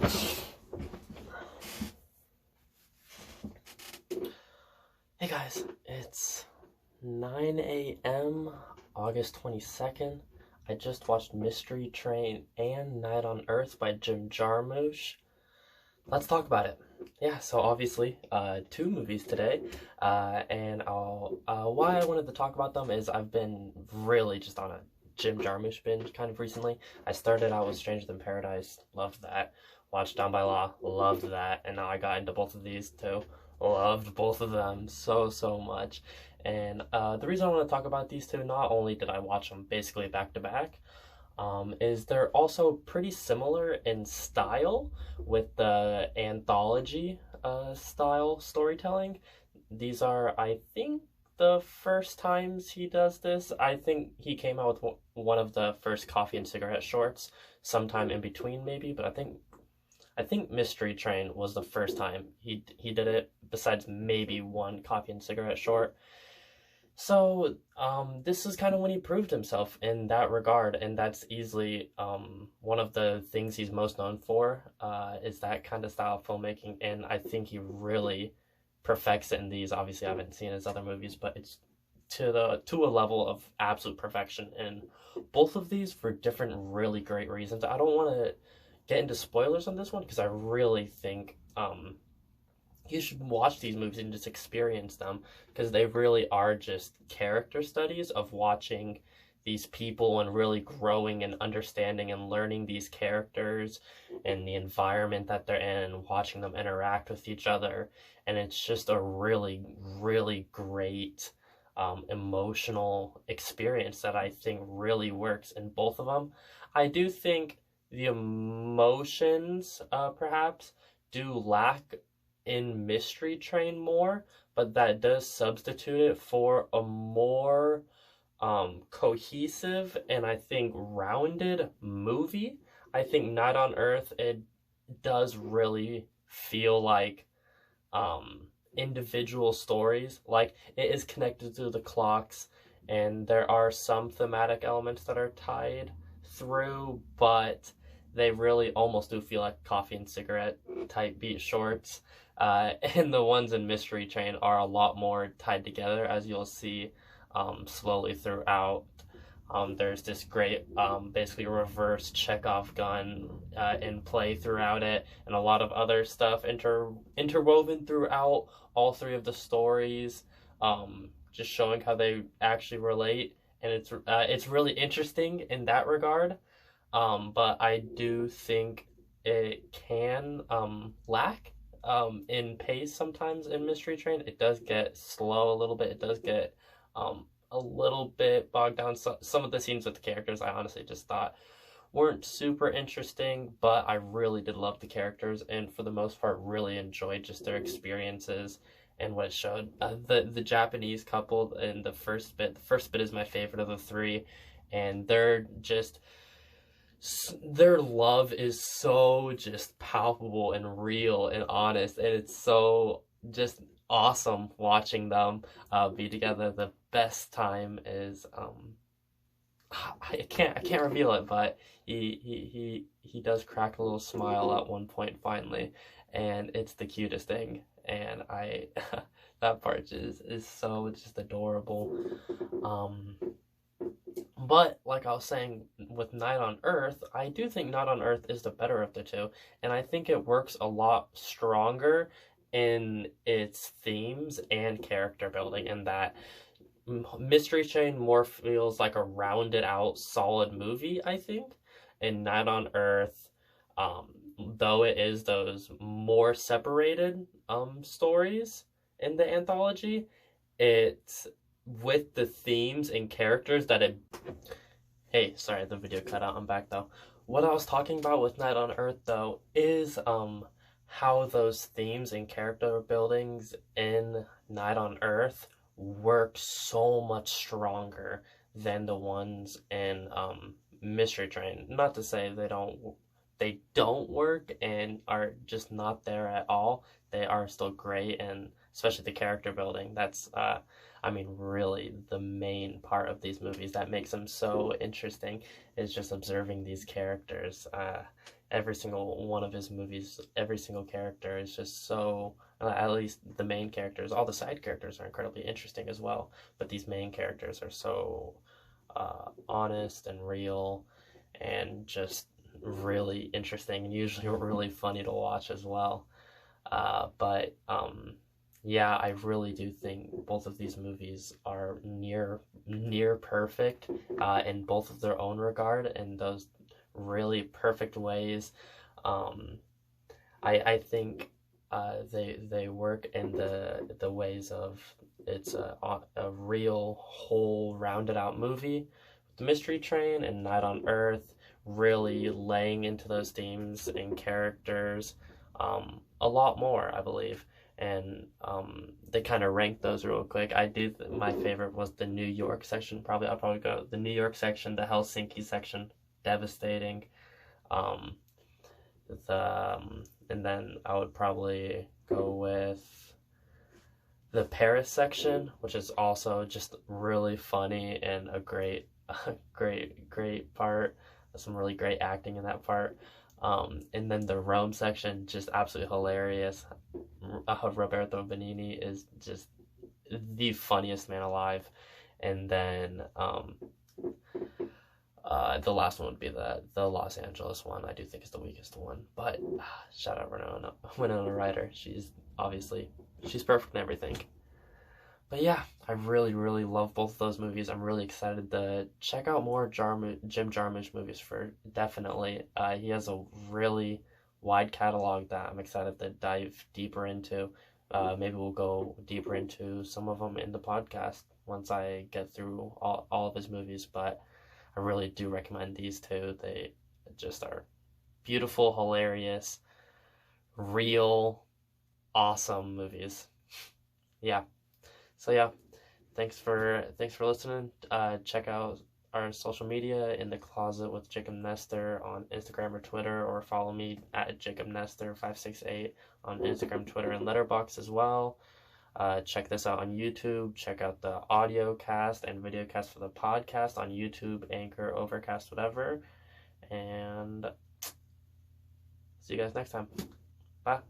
Hey guys, it's 9 a.m., August 22nd. I just watched Mystery Train and Night on Earth by Jim Jarmusch. Let's talk about it. Yeah, so obviously, two movies today, and why I wanted to talk about them is I've been really just on a Jim Jarmusch binge kind of recently. I started out with Stranger Than Paradise, loved that. Watched Down by Law, loved that, and now I got into both of these too. Loved both of them so much. And the reason I want to talk about these two, not only did I watch them basically back to back, is they're also pretty similar in style with the anthology style storytelling. These are, I think, the first times he does this. I think he came out with one of the first Coffee and Cigarette shorts sometime in between maybe, but I think Mystery Train was the first time he did it, besides maybe one Coffee and Cigarette short. So this is kind of when he proved himself in that regard, and that's easily one of the things he's most known for, is that kind of style of filmmaking, and I think he really perfects it in these. Obviously, I haven't seen his other movies, but it's to a level of absolute perfection in both of these for different really great reasons. I don't want to get into spoilers on this one because I really think you should watch these movies and just experience them, because they really are just character studies of watching these people and really growing and understanding and learning these characters and the environment that they're in and watching them interact with each other. And it's just a really great emotional experience that I think really works in both of them. I do think the emotions perhaps do lack in Mystery Train more, but that does substitute it for a more cohesive and I think rounded movie. I think Night on Earth, it does really feel like individual stories. Like, it is connected to the clocks, and there are some thematic elements that are tied through, but they really almost do feel like Coffee and Cigarette type beat shorts. And the ones in Mystery Train are a lot more tied together, as you'll see slowly throughout. There's this great, basically reverse Chekhov gun in play throughout it, and a lot of other stuff interwoven throughout all three of the stories, just showing how they actually relate. And it's really interesting in that regard. But I do think it can lack in pace sometimes in Mystery Train. It does get slow a little bit. It does get a little bit bogged down. Some of the scenes with the characters I honestly just thought weren't super interesting, but I really did love the characters, and for the most part really enjoyed just their experiences and what it showed. The Japanese couple in the first bit is my favorite of the three, and they're just, their love is so just palpable and real and honest, and it's so just awesome watching them be together. The best time is I can't reveal it, but he does crack a little smile at one point finally, and it's the cutest thing, and I that part is so just adorable. But like I was saying with Night on Earth, I do think Night on Earth is the better of the two, and I think it works a lot stronger in its themes and character building, in that Mystery Train more feels like a rounded out solid movie, I think, and Night on Earth, though it is those more separated stories in the anthology, it's with the themes and characters that it... Hey, sorry, the video cut out. I'm back though. What I was talking about with Night on Earth though is how those themes and character buildings in Night on Earth work so much stronger than the ones in Mystery Train. Not to say they don't work and are just not there at all. They are still great, and especially the character building. That's I mean, really the main part of these movies that makes them so interesting is just observing these characters. every single one of his movies, every single character is just so, at least the main characters, all the side characters are incredibly interesting as well, but these main characters are so honest and real and just really interesting and usually really funny to watch as well. But yeah, I really do think both of these movies are near perfect in both of their own regard, in those really perfect ways. Um, I think they work in the ways of it's a real whole rounded out movie. The Mystery Train and Night on Earth really laying into those themes and characters a lot more, I believe. And they kind of rank those real quick. My favorite was the New York section. I'll probably go the New York section, the Helsinki section, devastating. Um, and then I would probably go with the Paris section, which is also just really funny and a great, great part. Some really great acting in that part. And then the Rome section, just absolutely hilarious. Roberto Benigni is just the funniest man alive. And then the last one would be the Los Angeles one. I do think is the weakest one. But shout out Winona Ryder. She's perfect in everything. But yeah, I really, really love both of those movies. I'm really excited to check out more Jim Jarmusch movies for definitely. He has a really wide catalog that I'm excited to dive deeper into. Maybe we'll go deeper into some of them in the podcast once I get through all of his movies. But I really do recommend these two. They just are beautiful, hilarious, real, awesome movies. Yeah. So yeah, thanks for listening. Check out our social media, In the Closet with Jacob Nestor on Instagram or Twitter, or follow me at Jacob Nestor 568 on Instagram, Twitter, and Letterboxd as well. Check this out on YouTube. Check out the audio cast and video cast for the podcast on YouTube, Anchor, Overcast, whatever. And see you guys next time. Bye.